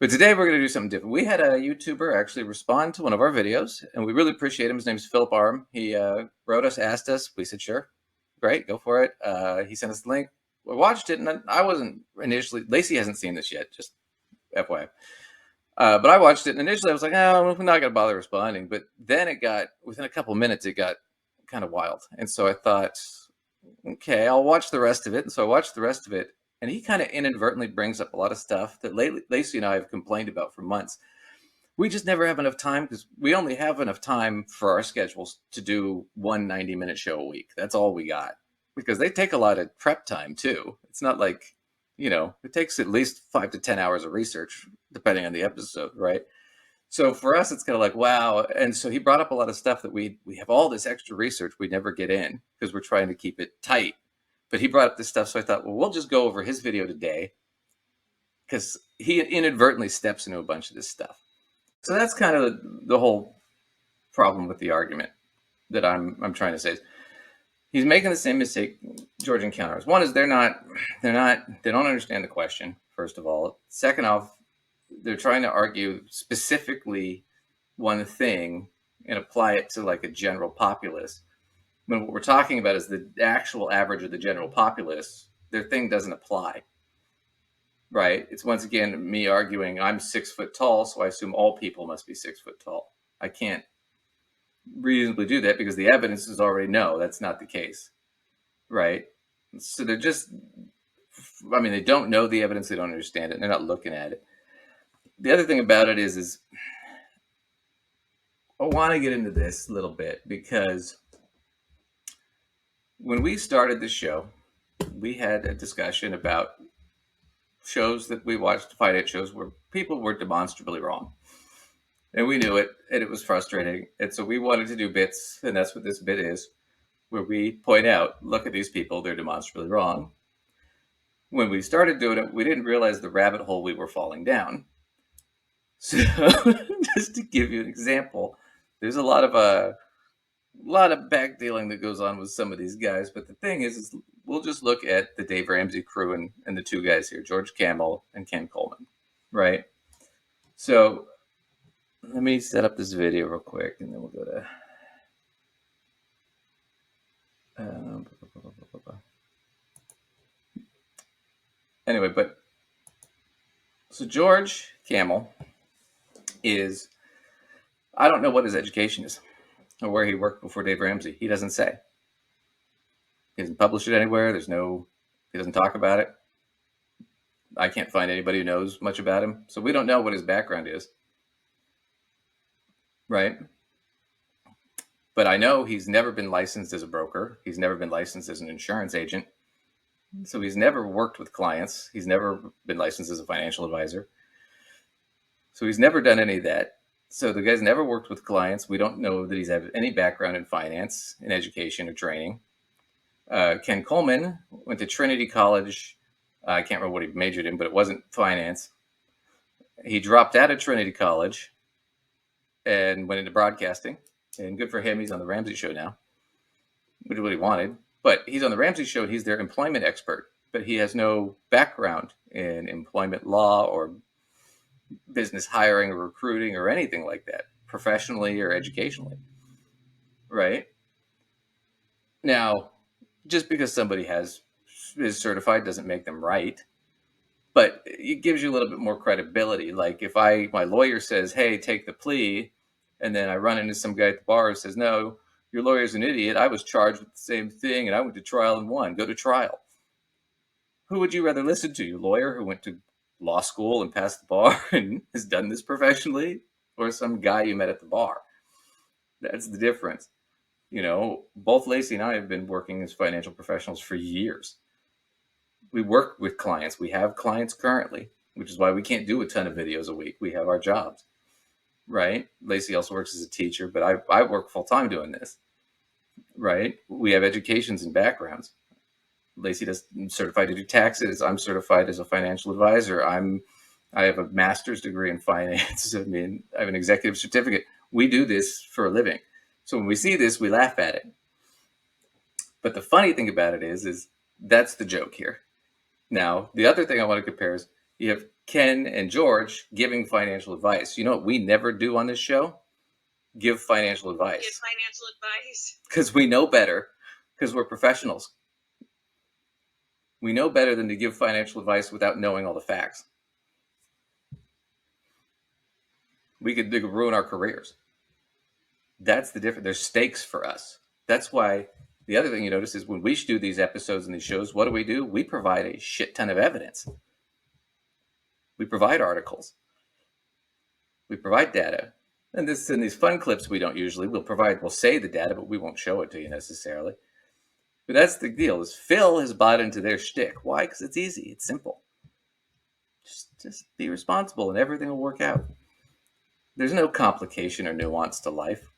But today we're going to do something different. We had a YouTuber actually respond to one of our videos, and we really appreciate him. His name is Philip Arm. He wrote us, asked us. We said, sure, great, go for it. He sent us the link. We watched it, and I wasn't initially, Lacey hasn't seen this yet, just FYI. But I watched it, and initially I was like, oh, we're not going to bother responding. But then it got, within a couple of minutes, it got kind of wild. And so I thought, okay, I'll watch the rest of it. And so I watched the rest of it. And he kind of inadvertently brings up a lot of stuff that Lacey and I have complained about for months. We just never have enough time because we only have enough time for our schedules to do one 90-minute show a week. That's all we got, because they take a lot of prep time too. It's not like, it takes at least 5 to 10 hours of research, depending on the episode, right? So for us, it's kind of like, wow. And so he brought up a lot of stuff that we have all this extra research we never get in because we're trying to keep it tight. But he brought up this stuff, so I thought, well, we'll just go over his video today because he inadvertently steps into a bunch of this stuff. So that's kind of the whole problem with the argument that I'm trying to say. He's making the same mistake George encounters. One is they don't understand the question, first of all. Second off, they're trying to argue specifically one thing and apply it to like a general populace. When what we're talking about is the actual average of the general populace, their thing doesn't apply, right? It's once again me arguing I'm 6 foot tall, so I assume all people must be 6 foot tall. I can't reasonably do that because the evidence is already no, that's not the case, right? So they're just, they don't know the evidence, they don't understand it, and they're not looking at it. The other thing about it is I want to get into this a little bit because when we started the show, we had a discussion about shows that we watched, finance shows, where people were demonstrably wrong. And we knew it, and it was frustrating. And so we wanted to do bits, and that's what this bit is, where we point out, look at these people, they're demonstrably wrong. When we started doing it, we didn't realize the rabbit hole we were falling down. So just to give you an example, there's a lot of back dealing that goes on with some of these guys. But the thing is we'll just look at the Dave Ramsey crew and the two guys here, George Kamel and Ken Coleman, right? So let me set up this video real quick, and then we'll go to... Anyway, so George Kamel is, I don't know what his education is or where he worked before Dave Ramsey. He doesn't say. He doesn't publish it anywhere. He doesn't talk about it. I can't find anybody who knows much about him. So we don't know what his background is. Right? But I know he's never been licensed as a broker. He's never been licensed as an insurance agent. So he's never worked with clients. He's never been licensed as a financial advisor. So he's never done any of that. So the guy's never worked with clients. We don't know that he's had any background in finance, in education, or training. Ken Coleman went to Trinity College. I can't remember what he majored in, but it wasn't finance. He dropped out of Trinity College and went into broadcasting. And good for him. He's on the Ramsey Show now, which is what he wanted. But he's on the Ramsey Show, and he's their employment expert. But he has no background in employment law or business hiring or recruiting or anything like that, professionally or educationally. Right? Now, just because somebody is certified doesn't make them right. But it gives you a little bit more credibility. Like if my lawyer says, hey, take the plea, and then I run into some guy at the bar who says, no, your lawyer's an idiot. I was charged with the same thing, and I went to trial and won. Go to trial. Who would you rather listen to? Your lawyer who went to law school and passed the bar and has done this professionally, or some guy you met at the bar? That's the difference. Both Lacey and I have been working as financial professionals for years. We work with clients. We have clients currently, which is why we can't do a ton of videos a week. We have our jobs, right? Lacey also works as a teacher, but I work full time doing this, right? We have educations and backgrounds. Lacey does certified to do taxes. I'm certified as a financial advisor. I have a master's degree in finance. I have an executive certificate. We do this for a living. So when we see this, we laugh at it. But the funny thing about it is that's the joke here. Now, the other thing I want to compare is You have Ken and George giving financial advice. You know what we never do on this show? Give financial advice. Give financial advice. Because we know better, because we're professionals. We know better than to give financial advice without knowing all the facts. We could ruin our careers. That's the difference. There's stakes for us. That's why the other thing you notice is when we do these episodes and these shows, what do? We provide a shit ton of evidence. We provide articles. We provide data. And in these fun clips we don't usually. We'll say the data, but we won't show it to you necessarily. But that's the deal, is Phil has bought into their shtick. Why? Because it's easy. It's simple. Just be responsible and everything will work out. There's no complication or nuance to life.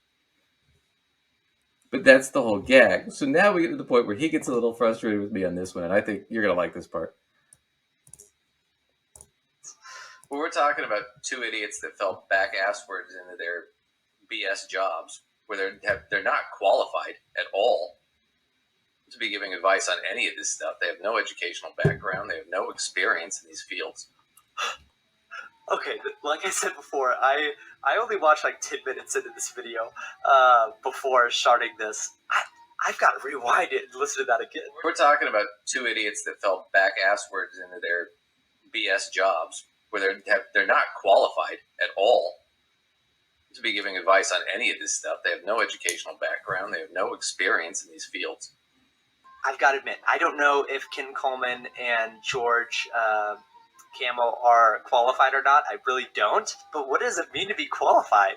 But that's the whole gag. So now we get to the point where he gets a little frustrated with me on this one, and I think you're going to like this part. Well, we're talking about two idiots that fell back asswards into their BS jobs where they're not qualified at all to be giving advice on any of this stuff. They have no educational background. They have no experience in these fields. Okay, like I said before, I only watched like 10 minutes into this video before starting this. I've got to rewind it and listen to that again. We're talking about two idiots that fell back asswards into their BS jobs where they're not qualified at all to be giving advice on any of this stuff. They have no educational background. They have no experience in these fields. I've got to admit, I don't know if Ken Coleman and George Camel are qualified or not. I really don't. But what does it mean to be qualified?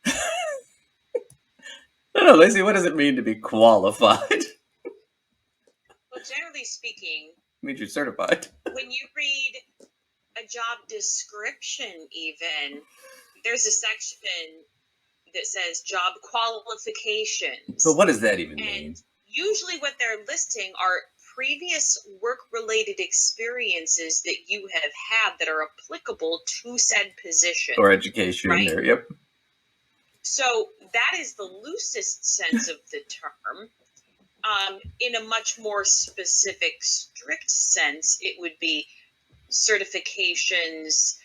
I don't know, Lacey, what does it mean to be qualified? Well, generally speaking, it means you're certified. When you read a job description, even, there's a section that says job qualifications. But what does that even mean? And usually what they're listing are previous work-related experiences that you have had that are applicable to said position. Or education, right? There, yep. So that is the loosest sense of the term. In a much more specific, strict sense, it would be certifications,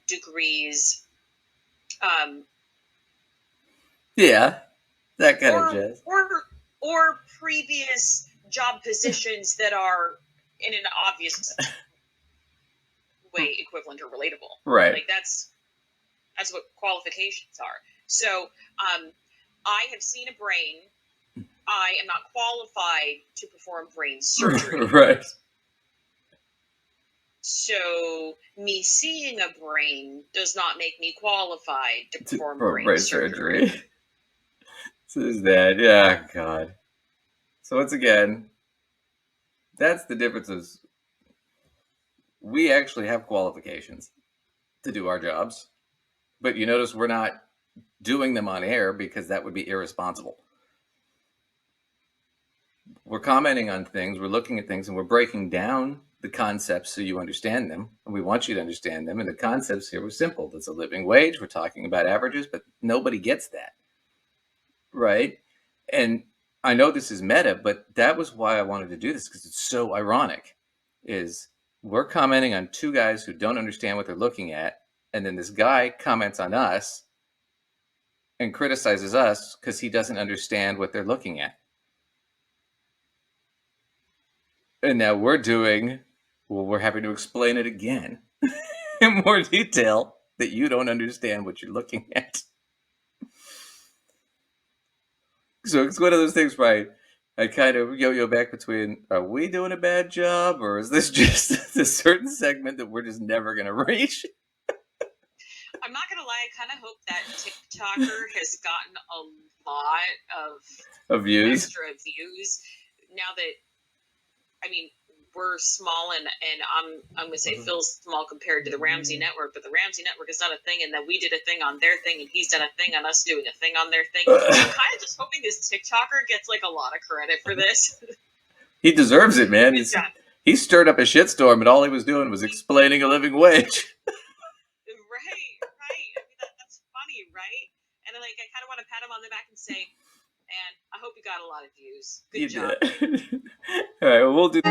degrees. Yeah, that kind of jazz. Or previous job positions that are in an obvious way equivalent or relatable. Right. Like that's what qualifications are. So I have seen a brain. I am not qualified to perform brain surgery. Right. So me seeing a brain does not make me qualified to perform brain surgery. So is that, yeah, God. So once again, that's the differences. We actually have qualifications to do our jobs, but you notice we're not doing them on air because that would be irresponsible. We're commenting on things, we're looking at things, and we're breaking down the concepts so you understand them, and we want you to understand them. And the concepts here were simple. That's a living wage. We're talking about averages, but nobody gets that, right? And I know this is meta, but that was why I wanted to do this, because it's so ironic. Is we're commenting on two guys who don't understand what they're looking at, and then this guy comments on us and criticizes us because he doesn't understand what they're looking at. And now we're having to explain it again in more detail that you don't understand what you're looking at. So it's one of those things where I kind of yo-yo back between, are we doing a bad job, or is this just a certain segment that we're just never going to reach? I'm not going to lie, I kind of hope that TikToker has gotten a lot of views. Extra views. Now that, I mean, we're small, and I'm going to say Phil's small compared to the Ramsey Network, but the Ramsey Network is not a thing, and then we did a thing on their thing, and he's done a thing on us doing a thing on their thing. I'm kind of just hoping this TikToker gets like a lot of credit for this. He deserves it, man. He stirred up a shitstorm, and all he was doing was explaining a living wage. Right. I mean, that's funny, right? And I kind of want to pat him on the back and say, man, I hope you got a lot of views. Good job. All right, well, we'll do